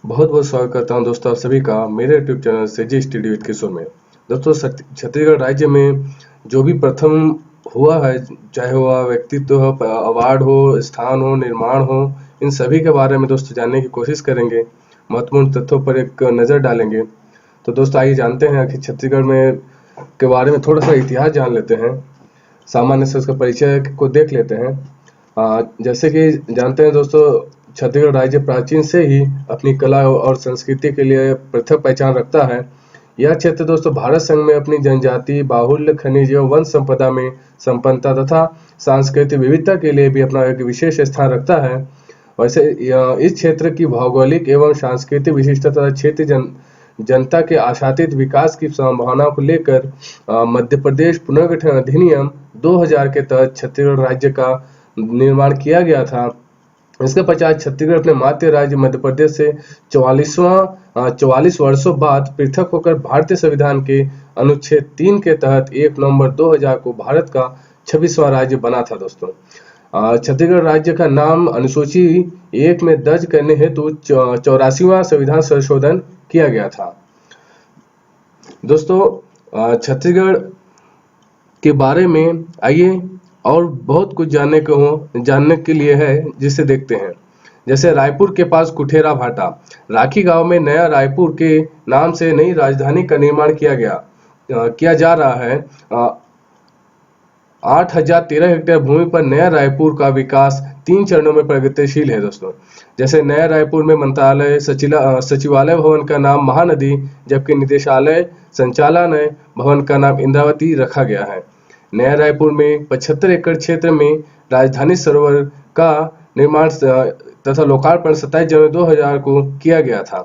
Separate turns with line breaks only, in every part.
बहुत बहुत स्वागत करता हूं दोस्तों आप सभी का मेरे यूट्यूब चैनल सेजी स्टडी विद किशोर में। दोस्तों छत्तीसगढ़ राज्य में जो भी प्रथम हुआ है, चाहे वह व्यक्तित्व हो, अवार्ड हो, स्थान हो, निर्माण हो, इन सभी के बारे में दोस्तों जानने की कोशिश करेंगे। महत्वपूर्ण तथ्यों पर एक नज़र डालेंगे। तो दोस्तों आइए जानते हैं कि छत्तीसगढ़ में के बारे में थोड़ा सा इतिहास जान लेते हैं। सामान्य से उसका परिचय को देख लेते हैं। जैसे कि जानते हैं दोस्तों, छत्तीसगढ़ राज्य प्राचीन से ही अपनी कला और संस्कृति के लिए पृथक पहचान रखता है। यह क्षेत्र दोस्तों भारत संघ में अपनी जनजाति बाहुल्य खनिज एवं वन संपदा में संपन्नता तथा सांस्कृतिक विविधता के लिए भी अपना एक विशेष स्थान रखता है। वैसे इस क्षेत्र की भौगोलिक एवं सांस्कृतिक विशिष्टता तथा क्षेत्र जनता के आशातीत विकास की संभावना को लेकर मध्य प्रदेश पुनर्गठन अधिनियम 2000 के तहत छत्तीसगढ़ राज्य का निर्माण किया गया था। इसके पश्चात छत्तीसगढ़ अपने मातृ राज्य मध्य प्रदेश से 44 वर्षों बाद पृथक होकर भारतीय संविधान के अनुच्छेद 3 के तहत 1 नवंबर 2000 को भारत का 26वां राज्य बना था। दोस्तों छत्तीसगढ़ राज्य का नाम अनुसूची 1 में दर्ज करने हेतु 84वां संविधान संशोधन किया गया था। दोस्तों छत्तीसगढ़ के बारे में आइए और बहुत कुछ जानने के लिए है, जिसे देखते हैं। जैसे रायपुर के पास कुठेरा भाटा, राखी गांव में नया रायपुर के नाम से नई राजधानी का निर्माण किया जा रहा है। 8013 हेक्टेयर भूमि पर नया रायपुर का विकास 3 चरणों में प्रगतिशील है। दोस्तों जैसे नया रायपुर में मंत्रालय सचिवालय भवन का नाम महानदी, जबकि निदेशालय संचालनालय भवन का नाम इंद्रावती रखा गया है। नया रायपुर में 75 एकड़ क्षेत्र में राजधानी सरोवर का निर्माण तथा लोकार्पण 27 जनवरी 2000 को किया गया था।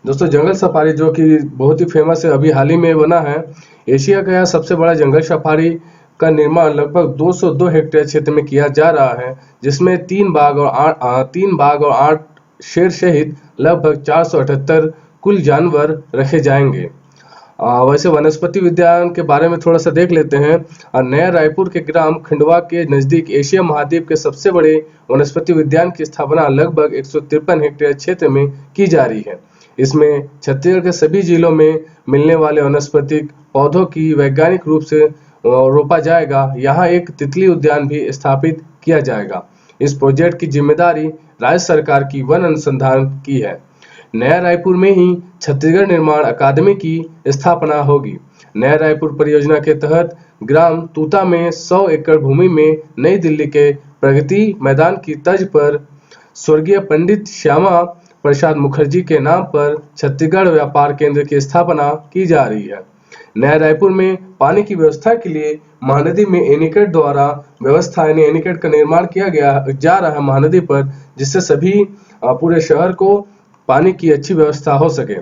दोस्तों जंगल सफारी जो कि बहुत ही फेमस है, अभी हाल ही में बना है। एशिया का यह सबसे बड़ा जंगल सफारी का निर्माण लगभग 202 हेक्टेयर क्षेत्र में किया जा रहा है, जिसमें 3 बाघ और 8 शेर सहित लगभग 478 कुल जानवर रखे जाएंगे। वैसे वनस्पति विज्ञान के बारे में थोड़ा सा देख लेते हैं। नया रायपुर के ग्राम खंडवा के नजदीक एशिया महाद्वीप के सबसे बड़े वनस्पति उद्यान की स्थापना लगभग 153 हेक्टेयर क्षेत्र में की जा रही है। इसमें छत्तीसगढ़ के सभी जिलों में मिलने वाले वनस्पतिक पौधों की वैज्ञानिक रूप से रोपा जाएगा। यहाँ एक तितली उद्यान भी स्थापित किया जाएगा। इस प्रोजेक्ट की जिम्मेदारी राज्य सरकार की वन अनुसंधान की है। नया रायपुर में ही छत्तीसगढ़ निर्माण अकादमी की स्थापना होगी। नया रायपुर परियोजना के तहत ग्राम तूता में 100 एकड़ भूमि में नई दिल्ली के प्रगति मैदान की तर्ज पर स्वर्गीय पंडित श्यामा प्रसाद मुखर्जी के नाम पर छत्तीसगढ़ व्यापार केंद्र की स्थापना की जा रही है। नया रायपुर में पानी की व्यवस्था के लिए महानदी में एनीकट द्वारा व्यवस्था यानी एनीकट का निर्माण किया जा रहा है महानदी पर, जिससे सभी पूरे शहर को पानी की अच्छी व्यवस्था हो सके।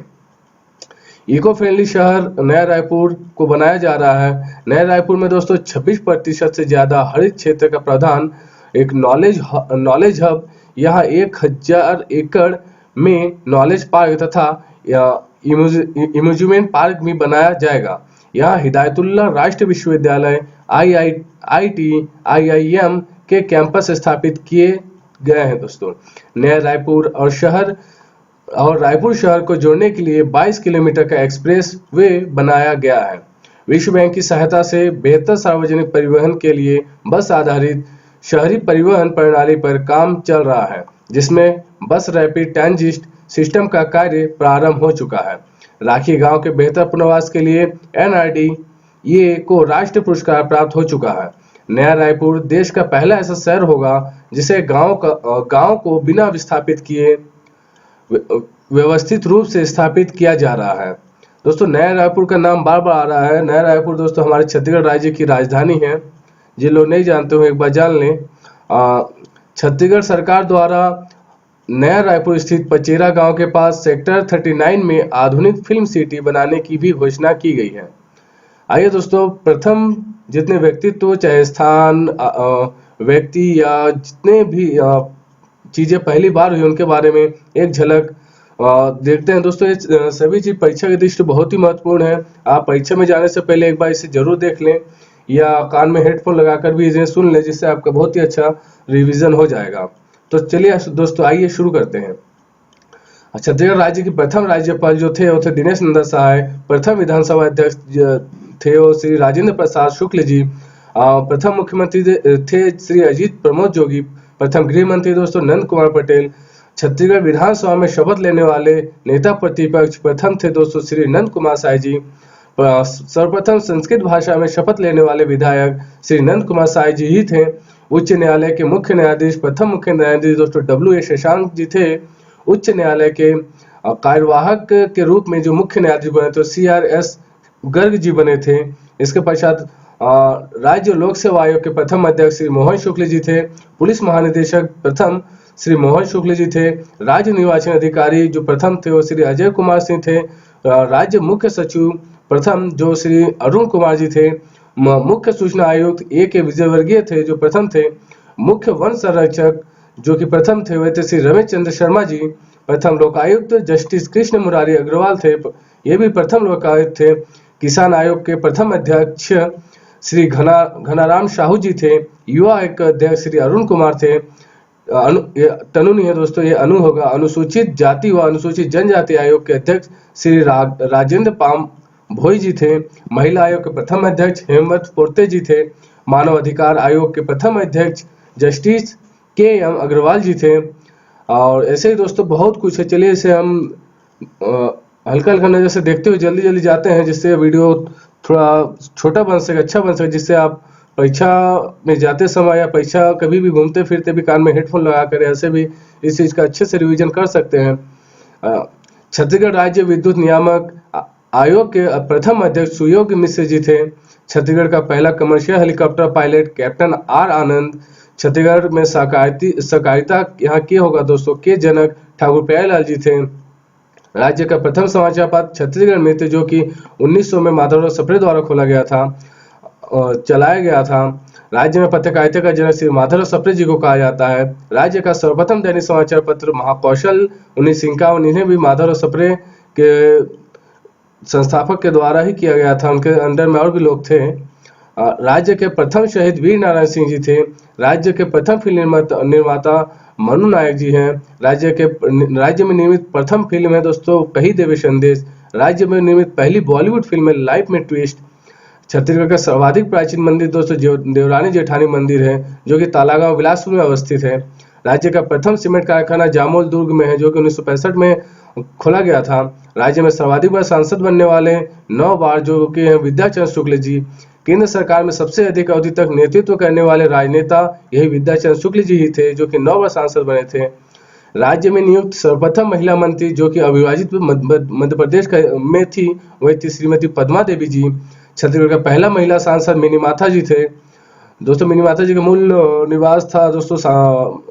इको फ्रेंडली शहर नया रायपुर को बनाया जा रहा है। नया रायपुर में दोस्तों 26% से ज्यादा हरित क्षेत्र का प्रावधान, एक नॉलेज हब, यहाँ 1000 एकड़ में नॉलेज पार्क तथा इम्यूजमेंट पार्क भी बनाया जाएगा। यहाँ हिदायतुल्ला राष्ट्रीय विश्वविद्यालय IIT IIM के कैंपस स्थापित किए गए हैं। दोस्तों नया रायपुर और रायपुर शहर को जोड़ने के लिए 22 किलोमीटर का एक्सप्रेस वे बनाया गया है। विश्व बैंक की सहायता से बेहतर सार्वजनिक परिवहन के लिए बस आधारित शहरी परिवहन प्रणाली पर काम चल रहा है, जिसमें बस रैपिड ट्रांजिट सिस्टम का कार्य प्रारंभ हो चुका है। राखी गांव के बेहतर पुनर्वास के लिए NRDA को राष्ट्रीय पुरस्कार प्राप्त हो चुका है। नया रायपुर देश का पहला ऐसा शहर होगा जिसे गांव को बिना विस्थापित किए व्यवस्थित रूप से स्थापित किया जा रहा है। दोस्तों नया रायपुर का नाम बार बार आ रहा है। नया रायपुर दोस्तों हमारे छत्तीसगढ़ राज्य की राजधानी है। जिन लोग नहीं जानते हो एक बार जान लें। छत्तीसगढ़ सरकार द्वारा नया रायपुर स्थित पचेरा गांव के पास सेक्टर 39 में आधुनिक फिल्म सिटी बनाने की भी घोषणा की गई है। आइए दोस्तों, प्रथम जितने व्यक्तित्व, चाहे स्थान, व्यक्ति या जितने भी चीजें पहली बार हुई उनके बारे में एक झलक देखते हैं। दोस्तों ये सभी चीज परीक्षा की दृष्टि बहुत ही महत्वपूर्ण है। आप परीक्षा में जाने से पहले एक बार इसे जरूर देख लें या कान में हेडफोन लगाकर भी इसे सुन लें, जिससे आपका बहुत ही अच्छा रिवीजन हो जाएगा। तो चलिए दोस्तों आइए शुरू करते हैं। छत्तीसगढ़ राज्य के प्रथम राज्यपाल जो थे वो थे दिनेश नंदन सहाय। प्रथम विधानसभा अध्यक्ष थे वो श्री राजेंद्र प्रसाद शुक्ल जी। प्रथम मुख्यमंत्री थे श्री अजीत प्रमोद जोगी। प्रथम गृह मंत्री दोस्तों नंद कुमार पटेल। छत्तीसगढ़ विधानसभा में शपथ लेने वाले नेता प्रतिपक्ष प्रथम थे दोस्तों श्री नंद कुमार साय जी। सर्वप्रथम संस्कृत भाषा में शपथ लेने वाले विधायक श्री नंद कुमार साय जी ही थे। उच्च न्यायालय के मुख्य न्यायाधीश प्रथम मुख्य न्यायाधीश दोस्तों W.A. शशांक जी थे। उच्च न्यायालय के कार्यवाहक के रूप में जो मुख्य न्यायाधीश बने थे CRS गर्ग जी बने थे। इसके पश्चात राज्य लोक सेवा आयोग के प्रथम अध्यक्ष श्री मोहन शुक्ल जी थे। पुलिस महानिदेशक प्रथम श्री मोहन शुक्ल जी थे। राज्य निर्वाचन अधिकारी जो प्रथम थे वो श्री अजय कुमार सिंह थे। राज्य मुख्य सचिव प्रथम जो श्री अरुण कुमार जी थे। मुख्य सूचना आयुक्त A.K. विजयवर्गीय थे जो प्रथम थे। मुख्य वन संरक्षक जो कि प्रथम थे वे थे श्री रमेश चंद्र शर्मा जी। प्रथम लोकायुक्त जस्टिस कृष्ण मुरारी अग्रवाल थे, ये भी प्रथम लोकायुक्त थे। किसान आयोग के प्रथम अध्यक्ष श्री घनाराम साहू जी थे। युवा आयोग के अध्यक्ष श्री अरुण कुमार थे। तनु नहीं है दोस्तों, ये अनु होगा। अनुसूचित जाति व अनुसूचित जनजाति आयोग के अध्यक्ष श्री राजेंद्र पाम भोई जी थे। महिला आयोग के प्रथम अध्यक्ष हेमवत पोर्ते जी थे। मानव अधिकार आयोग के प्रथम अध्यक्ष जस्टिस K.M. अग्रवाल जी थे। और ऐसे ही दोस्तों बहुत कुछ है। चलिए इसे हम हल्का हल्का नजर से देखते हुए जल्दी जल्दी जाते हैं, जिससे वीडियो थोड़ा छोटा बन सके, अच्छा बन सके, जिससे आप परीक्षा में जाते समय या परीक्षा कभी भी घूमते फिरते भी कान में हेडफोन लगा कर ऐसे भी इस चीज़ का अच्छे से रिवीजन कर सकते हैं। छत्तीसगढ़ राज्य विद्युत नियामक आयोग के प्रथम अध्यक्ष सुयोग्य मिश्र जी थे। छत्तीसगढ़ का पहला commercial helicopter pilot captain R. आनंद। छत्तीसगढ़ में सहकारिता यहाँ के होगा दोस्तों के जनक ठाकुर प्यारेलाल जी थे। राज्य का प्रथम समाचार पत्र छत्तीसगढ़ में थे, जो कि 1900 में माधवराव सप्रे द्वारा खोला गया था और चलाया गया था। राज्य में पत्रकारिता का जनक श्री माधवराव सप्रे जी को कहा जाता है। राज्य का सर्वप्रथम दैनिक समाचार पत्र महाकौशल 1951, इन्हें भी माधवराव सप्रे के संस्थापक के द्वारा ही किया गया था, उनके अंडर में और भी लोग थे। राज्य के प्रथम शहीद वीर नारायण सिंह जी थे। राज्य के प्रथम फिल्म निर्माता मनु नायक जी हैं। राज्य में निर्मित प्रथम फिल्म है दोस्तों कही देवे संदेश। राज्य में निर्मित पहली बॉलीवुड फिल्म है लाइफ में ट्विस्ट। छत्तीसगढ़ का सर्वाधिक प्राचीन मंदिर दोस्तों देवरानी जेठानी मंदिर है, जो कि तालागांव बिलासपुर में अवस्थित है। राज्य का प्रथम सीमेंट कारखाना जामोल दुर्ग में है, जो कि 1965 में खोला गया था। राज्य में सर्वाधिक बार सांसद बनने वाले 9 बार जो कि हैं विद्याचरण शुक्ल जी। केंद्र सरकार में सबसे अधिक अवधि तक नेतृत्व करने वाले राजनेता यही विद्याचरण शुक्ल जी ही थे, जो कि 9 बार सांसद बने थे। राज्य में नियुक्त सर्वप्रथम महिला मंत्री जो कि अविभाजित मध्य प्रदेश में थी, वही थी श्रीमती पद्मा देवी जी। छत्तीसगढ़ का पहला महिला सांसद मिनी माथा जी थे। दोस्तों मिनी माता जी का मूल निवास था दोस्तों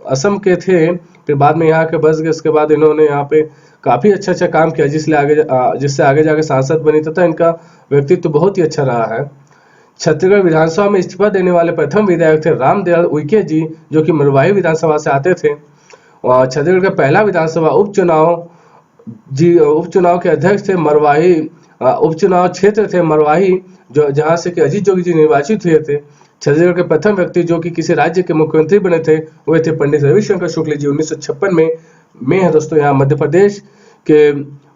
असम के थे, फिर बाद में यहाँ के बस गए। इसके बाद इन्होंने यहाँ पे काफ़ी अच्छा काम किया, जिससे आगे जाके सांसद बनी, तथा इनका व्यक्तित्व तो बहुत ही अच्छा रहा है। छत्तीसगढ़ विधानसभा में इस्तीफा देने वाले प्रथम विधायक थे रामदयाल उइके जी, जो कि मरवाही विधानसभा से आते थे। और छत्तीसगढ़ का पहला विधानसभा उपचुनाव के अध्यक्ष थे मरवाही उपचुनाव क्षेत्र थे मरवाही, जो जहाँ से कि अजीत जोगी जी निर्वाचित हुए थे। छत्तीसगढ़ के प्रथम व्यक्ति जो कि किसी राज्य के मुख्यमंत्री बने थे वे थे पंडित रविशंकर शुक्ल जी। 1956 में है दोस्तों, यहाँ मध्य प्रदेश के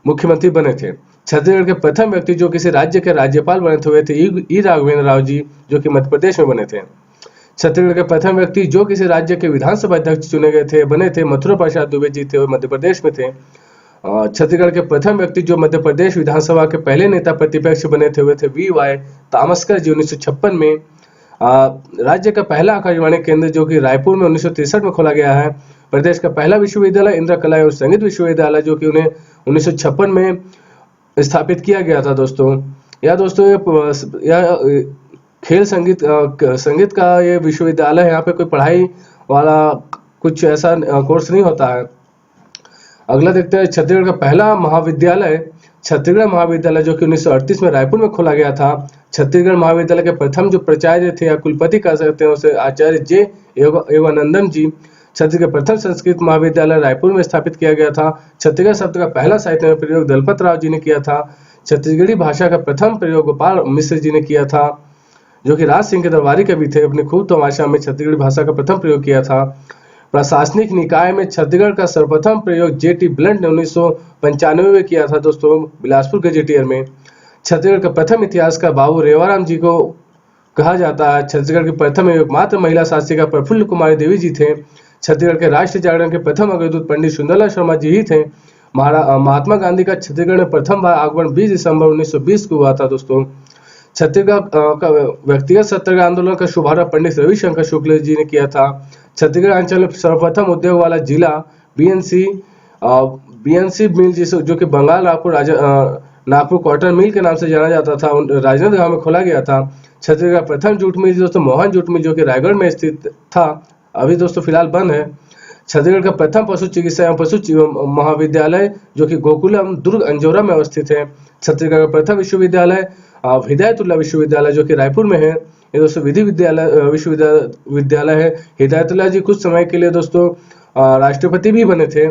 मुख्यमंत्री बने थे। छत्तीसगढ़ के प्रथम व्यक्ति जो किसी राज्य के राज्यपाल बने थे वे थे ई राघवेंद्र राव जी, जो कि मध्य प्रदेश में बने थे। छत्तीसगढ़ के प्रथम व्यक्ति जो किसी राज्य के विधानसभा अध्यक्ष चुने गए थे बने थे मथुरा प्रसाद दुबे जी थे, मध्य प्रदेश में थे। छत्तीसगढ़ के प्रथम व्यक्ति जो मध्य प्रदेश विधानसभा के पहले नेता प्रतिपक्ष बने थे वे थे V.Y. तामस्कर जी। 1956 में राज्य का पहला आकाशवाणी केंद्र जो कि रायपुर में 1963 में खोला गया है। प्रदेश का पहला विश्वविद्यालय इंदिरा कला एवं संगीत विश्वविद्यालय, जो कि उन्हें 1956 में स्थापित किया गया था दोस्तों। यह खेल संगीत का ये विश्वविद्यालय है। यहाँ पे कोई पढ़ाई वाला कुछ ऐसा कोर्स नहीं होता है। अगला देखते हैं छत्तीसगढ़ का पहला महाविद्यालय, छत्तीसगढ़ महाविद्यालय, जो कि 1938 में रायपुर में खोला गया था। छत्तीसगढ़ महाविद्यालय के प्रथम जो प्राचार्य थे या कुलपति कह सकते हैं उसे आचार्य J. एवानंदन जी। छत्तीसगढ़ प्रथम संस्कृत महाविद्यालय रायपुर में स्थापित किया गया था। छत्तीसगढ़ शब्द का पहला साहित्य में प्रयोग दलपत राव जी ने किया था। छत्तीसगढ़ी भाषा का प्रथम प्रयोग गोपाल मिश्र जी ने किया था, जो कि राज सिंह के दरबारी कवि थे। अपनी खूब तमाशा में छत्तीसगढ़ी भाषा का प्रथम प्रयोग किया था। प्रशासनिक निकाय में छत्तीसगढ़ का सर्वप्रथम प्रयोग जेटी ब्लंट ने 1995 में किया था दोस्तों, बिलासपुर गजेटियर में। छत्तीसगढ़ का प्रथम इतिहास का बाबू रेवाराम जी को कहा जाता है। छत्तीसगढ़ की प्रथम एवं एकमात्र महिला शासिका प्रफुल्ल कुमारी देवी जी थे। छत्तीसगढ़ के राष्ट्रीय जागरण के प्रथम अग्रदूत पंडित सुंदरलाल शर्मा जी ही थे। महात्मा गांधी का छत्तीसगढ़ में प्रथम बार आगमन 20 दिसंबर 1920 को हुआ था दोस्तों। छत्तीसगढ़ का व्यक्तिगत सत्याग्रह आंदोलन का शुभारंभ पंडित रविशंकर शुक्ल जी ने किया था। छत्तीसगढ़ अंचल में सर्वप्रथम उद्योग वाला जिला बीएनसी मिल जो कि बंगाल नागपुर कॉटन मिल के नाम से जाना जाता था, राजनांदगांव में खोला गया था। छत्तीसगढ़ का प्रथम जूट मिल दोस्तों मोहन जूट मिल जो कि रायगढ़ में स्थित था, अभी दोस्तों फिलहाल बंद है। छत्तीसगढ़ का प्रथम पशु चिकित्सा एवं पशु महाविद्यालय जो कि गोकुलम दुर्ग अंजोरा में अवस्थित है। छत्तीसगढ़ का प्रथम विश्वविद्यालय हिदायतुल्लाह विश्वविद्यालय जो कि रायपुर में है, ये दोस्तों विधि विश्वविद्यालय है। हिदायतुल्लाह जी कुछ समय के लिए दोस्तों राष्ट्रपति भी बने थे।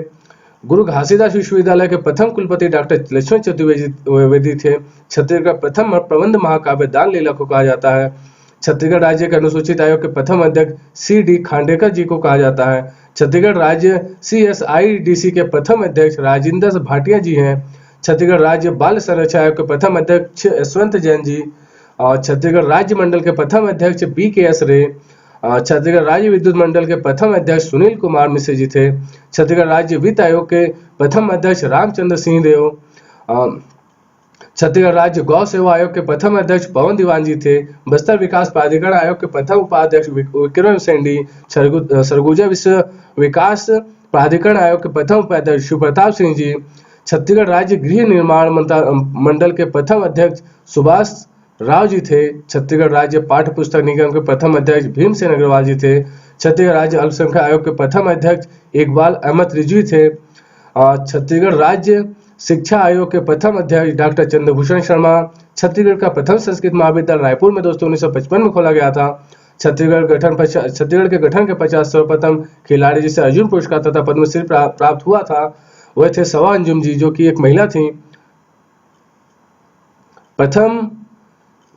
गुरु घासीदास विश्वविद्यालय के प्रथम कुलपति डॉक्टर लक्ष्मण चतुर्वेदी थे। छत्तीसगढ़ का प्रथम प्रबंध महाकाव्य दान लीला को कहा जाता है। छत्तीसगढ़ राज्य के अनुसूचित आयोग के प्रथम अध्यक्ष सी.डी. खांडेकर जी को कहा जाता है। छत्तीसगढ़ राज्य CSIDC के प्रथम अध्यक्ष राजेंद्र भाटिया जी हैं। छत्तीसगढ़ राज्य बाल संरक्षण आयोग के प्रथम अध्यक्ष यशवंत जैन जी और छत्तीसगढ़ राज्य मंडल के प्रथम अध्यक्ष BKS रे। छत्तीसगढ़ राज्य विद्युत मंडल के प्रथम अध्यक्ष सुनील कुमार मिश्र जी थे। छत्तीसगढ़ राज्य वित्त आयोग के प्रथम अध्यक्ष रामचंद्र सिंह देव। छत्तीसगढ़ राज्य गौ सेवा आयोग के प्रथम अध्यक्ष पवन दीवान जी थे। बस्तर विकास प्राधिकरण आयोग के प्रथम उपाध्यक्ष विक्रम सैंडी। सरगुजा विश्व विकास प्राधिकरण आयोग के प्रथम उपाध्यक्ष शिवप्रताप सिंह जी। छत्तीसगढ़ राज्य गृह निर्माण मंडल के प्रथम अध्यक्ष सुभाष राव जी थे। छत्तीसगढ़ राज्य पाठ्य पुस्तक निगम के प्रथम अध्यक्ष भीमसेन अग्रवाल जी थे। छत्तीसगढ़ राज्य अल्पसंख्यक आयोग के प्रथम अध्यक्ष इकबाल अहमद रिजवी थे। छत्तीसगढ़ राज्य शिक्षा आयोग के प्रथम अध्यक्ष डॉक्टर चंद्रभूषण शर्मा। छत्तीसगढ़ का प्रथम संस्कृत महाविद्यालय रायपुर में दोस्तों 1955 में खोला गया था। छत्तीसगढ़ के गठन के पश्चात सर्वप्रथम खिलाड़ी जिसे अर्जुन पुरस्कार तथा पद्मश्री प्राप्त हुआ था वह थे सवा अंजुम जी जो कि एक महिला थी। प्रथम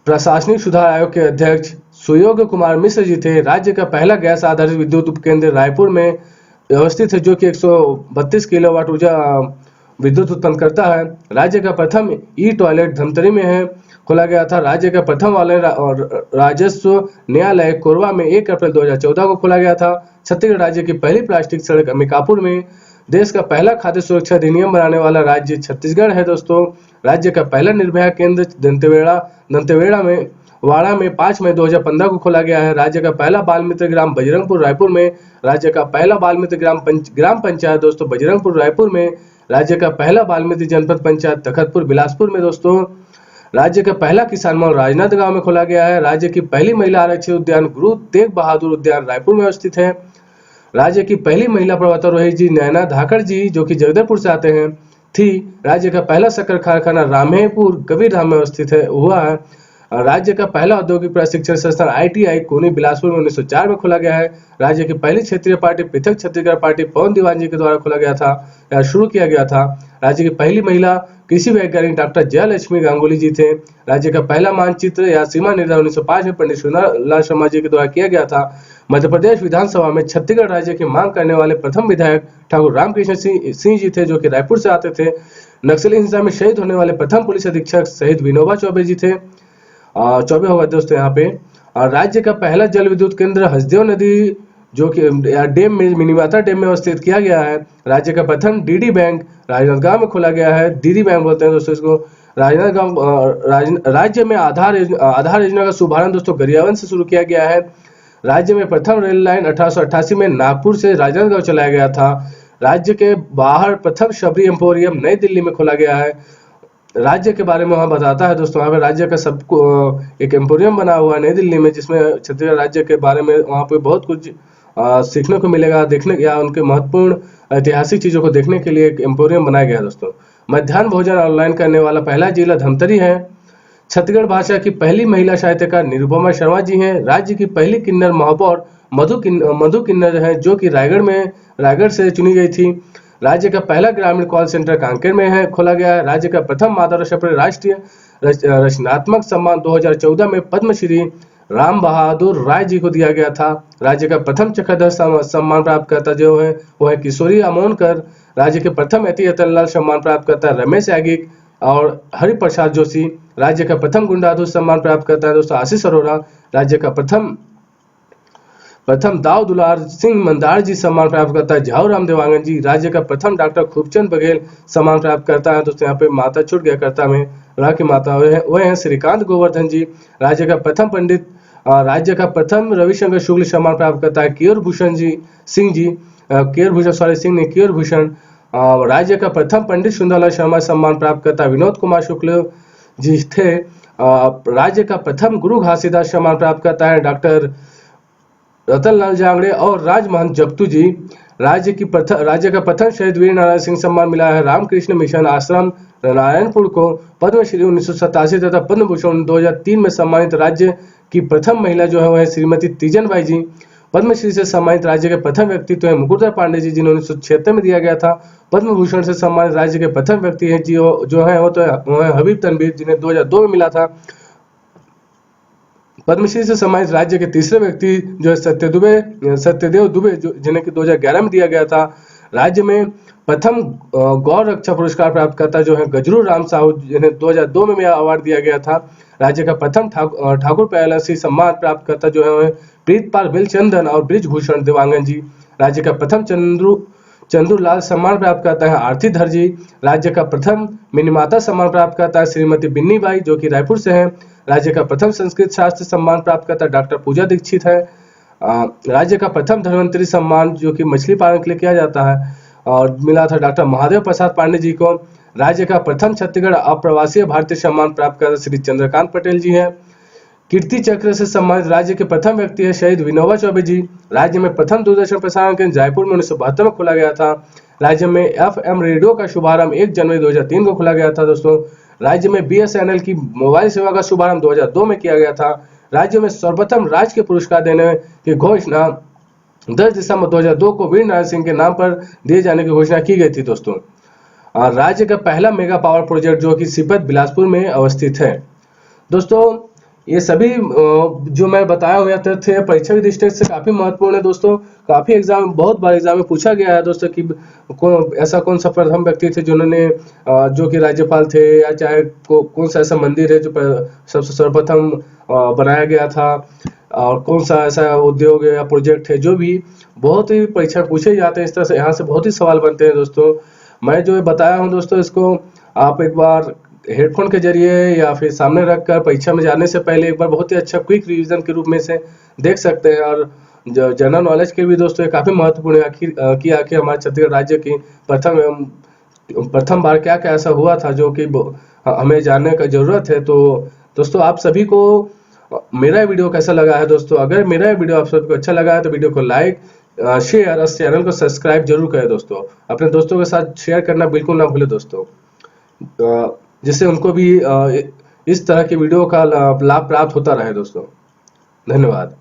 प्रशासनिक सुधार आयोग के अध्यक्ष सुयोग कुमार मिश्र जी थे। राज्य का पहला गैस आधारित विद्युत उपकेंद्र रायपुर में अवस्थित है जो कि 132 किलोवाट ऊर्जा विद्युत उत्पन्न करता है। राज्य का प्रथम टॉयलेट धमतरी में है खोला गया था। राज्य का प्रथम राजस्व न्यायालय कोरबा में 1 अप्रैल 2014 को खोला गया था। छत्तीसगढ़ राज्य की पहली प्लास्टिक सड़क अंबिकापुर में। देश का पहला खाद्य सुरक्षा अधिनियम बनाने वाला राज्य छत्तीसगढ़ है दोस्तों। राज्य का पहला निर्भया केंद्र दंतेवाड़ा में 5 मई 2015 को खोला गया है। राज्य का पहला बाल मित्र ग्राम बजरंगपुर रायपुर में। राज्य का पहला बाल मित्र ग्राम पंचायत दोस्तों बजरंगपुर रायपुर में। राज्य का पहला बाल मित्र जनपद पंचायत तखतपुर बिलासपुर में दोस्तों। राज्य का पहला किसान मॉल राजनांदगांव में खोला गया है। राज्य की पहली महिला आरक्षित उद्यान गुरु तेग बहादुर उद्यान रायपुर में स्थित है। राज्य की पहली महिला पर्वतारोही जी नैना धाकड़ जी जो कि जगदलपुर से आते हैं थी। राज्य का पहला शक्कर कारखाना रामेपुर कबीरधाम में स्थित हुआ है। राज्य का पहला औद्योगिक प्रशिक्षण संस्थान ITI कोनी बिलासपुर में 1904 में खोला गया है। राज्य की पहली क्षेत्रीय पार्टी पृथक छत्तीसगढ़ पार्टी पवन दीवान जी के द्वारा खोला गया था या शुरू किया गया था। राज्य की पहली महिला कृषि वैज्ञानिक डॉक्टर जयलक्ष्मी गांगुली जी थे। राज्य का पहला मानचित्र या सीमा निर्धारण 1905 में पंडित सुंदरलाल शर्मा जी के द्वारा किया गया था। मध्य प्रदेश विधानसभा में छत्तीसगढ़ राज्य की मांग करने वाले प्रथम विधायक ठाकुर रामकृष्ण सिंह जी थे जो कि रायपुर से आते थे। नक्सली हिंसा में शहीद होने वाले प्रथम पुलिस अधीक्षक शहीद विनोबा चौबे जी थे। चौबे होगा दोस्तों यहाँ पे। राज्य का पहला जल विद्युत केंद्र हसदेव नदी जो कि डैम में मिनीमाता डैम में स्थित किया गया है। राज्य का प्रथम DD बैंक राजनांदगांव में खोला गया है। DD बैंक बोलते हैं दोस्तों इसको। राजनांदगांव राज्य में आधार योजना का शुभारंभ दोस्तों गरियाबंद से शुरू किया गया है। राज्य में प्रथम रेल लाइन 1888 में नागपुर से राजनांदगांव चलाया गया था। राज्य के बाहर प्रथम शबरी एम्पोरियम नई दिल्ली में खोला गया है। राज्य के बारे में वहाँ बताता है दोस्तों। वहाँ पे राज्य का सबको एक एम्पोरियम बना हुआ है नई दिल्ली में जिसमें छत्तीसगढ़ राज्य के बारे में वहाँ पे बहुत कुछ सीखने को मिलेगा, देखने या उनके महत्वपूर्ण ऐतिहासिक चीजों को देखने के लिए एक एम्पोरियम बनाया गया दोस्तों। मध्याह्न भोजन ऑनलाइन करने वाला पहला जिला धमतरी है। छत्तीसगढ़ भाषा की पहली महिला साहित्यकार निरुपमा शर्मा जी हैं। राज्य की पहली किन्नर महापौर मधु किन्नर है जो कि रायगढ़ से चुनी गई थी। राज्य का पहला ग्रामीण कॉल सेंटर कांकेर में है खोला गया है। राज्य का प्रथम माधव राष्ट्रीय रचनात्मक सम्मान 2014 में पद्मश्री राम बहादुर राय जी को दिया गया था। राज्य का प्रथम चक्रधर सम्मान प्राप्त करता जो है वो है किशोरी अमोनकर। राज्य के प्रथम यति रतनलाल सम्मान प्राप्त करता है रमेश याज्ञिक और हरिप्रसाद जोशी। राज्य का प्रथम गुंडाधुर सम्मान प्राप्त करता है दोस्तों आशीष अरोड़ा। राज्य का प्रथम दाऊ दुलार सिंह मंदार जी सम्मान प्राप्त करता है झाऊराम देवांगन जी। राज्य का प्रथम डॉक्टर खूबचंद बघेल सम्मान प्राप्त करता है दोस्तों, यहाँ पे माता छूट गया करता में रा की माता वह है श्रीकांत गोवर्धन जी। राज्य का प्रथम रविशंकर शुक्ल सम्मान प्राप्त करता है कियोर भूषण सिंह कियोर भूषण। राज्य का प्रथम पंडित सुंदरलाल शर्मा सम्मान प्राप्त करता है विनोद कुमार शुक्ल जी थे। राज्य का प्रथम गुरु घासीदास सम्मान प्राप्त करता है डॉक्टर रतनलाल जांगड़े और राजमहंत जगतू जी। राज्य का प्रथम शहीद वीर नारायण सिंह सम्मान मिला है रामकृष्ण मिशन आश्रम नारायणपुर को। पद्मश्री 1987 तथा पद्म भूषण 2003 में सम्मानित राज्य की प्रथम महिला जो है वह है श्रीमती तीजन बाई जी। पद्मश्री से सम्मानित राज्य के प्रथम व्यक्ति तो है मुकुंदर पांडे जी जिन्हें 1976 में दिया गया था। पद्म भूषण से सम्मानित राज्य के प्रथम व्यक्ति है जो है वो है हबीब तनवीर जिन्हें 2002 में मिला था। पद्मश्री से सम्मानित राज्य के तीसरे व्यक्ति जो है सत्यदेव दुबे जिन्हें कि 2011 में दिया गया था। राज्य में प्रथम गौ रक्षा पुरस्कार प्राप्त करता जो है गजरू राम साहू जिन्हें 2002 में अवार्ड दिया गया था। राज्य का प्रथम ठाकुर प्याला सिंह सम्मान प्राप्त करता जो है प्रीतपाल बिलचंदन और ब्रिजभूषण देवांगन जी। राज्य का प्रथम चंद्रूलाल सम्मान प्राप्त करता है आरती धर जी। राज्य का प्रथम मिनीमाता सम्मान प्राप्त करता है श्रीमती बिन्नी बाई जो कि रायपुर से है। राज्य का प्रथम संस्कृत शास्त्र सम्मान प्राप्त करता डॉक्टर पूजा दीक्षित है। राज्य का प्रथम धन्वंतरी सम्मान जो कि मछली पालन के लिए किया जाता है और मिला था डॉक्टर महादेव प्रसाद पांडे जी को। राज्य का प्रथम छत्तीसगढ़ अप्रवासी भारतीय सम्मान प्राप्त करता श्री चंद्रकांत पटेल जी है। कीर्ति चक्र से सम्मानित राज्य के प्रथम व्यक्ति है शहीद विनोबा चौबे जी। राज्य में प्रथम दूरदर्शन प्रसारण केंद्र जयपुर में 1972 में खोला गया था। राज्य में FM रेडियो का शुभारंभ 1 जनवरी 2003 को खोला गया था दोस्तों। राज्य में BSNL की मोबाइल सेवा का शुभारंभ 2002 में किया गया था। राज्य में सर्वप्रथम राज्य के पुरस्कार देने की घोषणा 10 दिसंबर 2002 को वीर नारायण सिंह के नाम पर दिए जाने की घोषणा की गई थी दोस्तों। राज्य का पहला मेगा पावर प्रोजेक्ट जो कि सिपत बिलासपुर में अवस्थित है। दोस्तों ये सभी जो मैं बताया हुआ तथ्य परीक्षा की दृष्टि से काफी महत्वपूर्ण है दोस्तों। काफी बहुत बार एग्जाम में पूछा गया है दोस्तों कि ऐसा कौन सा प्रथम व्यक्ति थे जिन्होंने जो कि राज्यपाल थे या चाहे कौन सा ऐसा मंदिर है जो सबसे सर्वप्रथम बनाया गया था और कौन सा ऐसा उद्योग या प्रोजेक्ट है जो भी बहुत ही परीक्षा पूछे जाते हैं। इस तरह से यहाँ से बहुत ही सवाल बनते हैं दोस्तों। मैं जो बताया हूँ दोस्तों इसको आप एक बार हेडफोन के जरिए या फिर सामने रखकर परीक्षा में जाने से पहले एक बार बहुत ही अच्छा क्विक रिवीजन के रूप में से देख सकते हैं। और जनरल नॉलेज के भी दोस्तों ये काफी महत्वपूर्ण है कि आखिर हमारे छत्तीसगढ़ राज्य की प्रथम बार क्या क्या ऐसा हुआ था जो कि हमें जानने का जरूरत है। तो दोस्तों आप सभी को मेरा वीडियो कैसा लगा है दोस्तों? अगर मेरा वीडियो आप सबको अच्छा लगा है तो वीडियो को लाइक शेयर और चैनल को सब्सक्राइब जरूर करें दोस्तों। अपने दोस्तों के साथ शेयर करना बिल्कुल ना भूलें दोस्तों, जिससे उनको भी इस तरह की वीडियो का लाभ प्राप्त होता रहे दोस्तों। धन्यवाद।